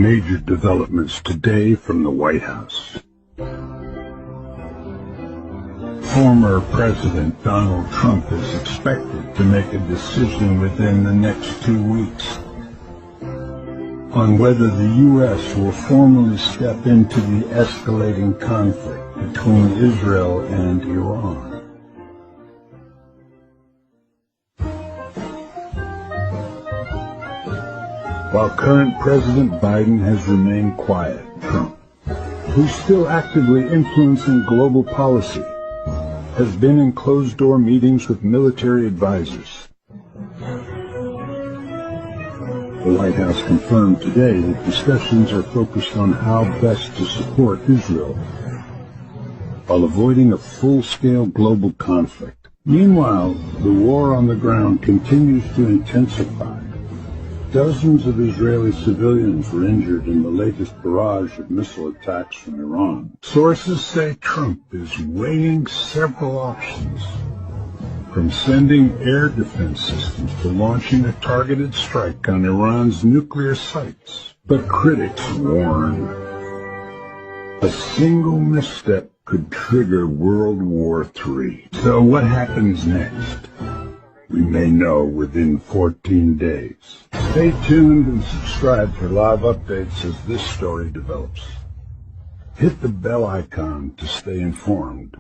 Major developments today from the White House. Former President Donald Trump is expected to make a decision within the next 2 weeks on whether the U.S. will formally step into the escalating conflict between Israel and Iran. While current President Biden has remained quiet, Trump, who's still actively influencing global policy, has been in closed-door meetings with military advisors. The White House confirmed today that discussions are focused on how best to support Israel while avoiding a full-scale global conflict. Meanwhile, the war on the ground continues to intensify. Dozens of Israeli civilians were injured in the latest barrage of missile attacks from Iran. Sources say Trump is weighing several options, from sending air defense systems to launching a targeted strike on Iran's nuclear sites. But critics warn a single misstep could trigger World War III. So what happens next? We may know within 14 days. Stay tuned and subscribe for live updates as this story develops. Hit the bell icon to stay informed.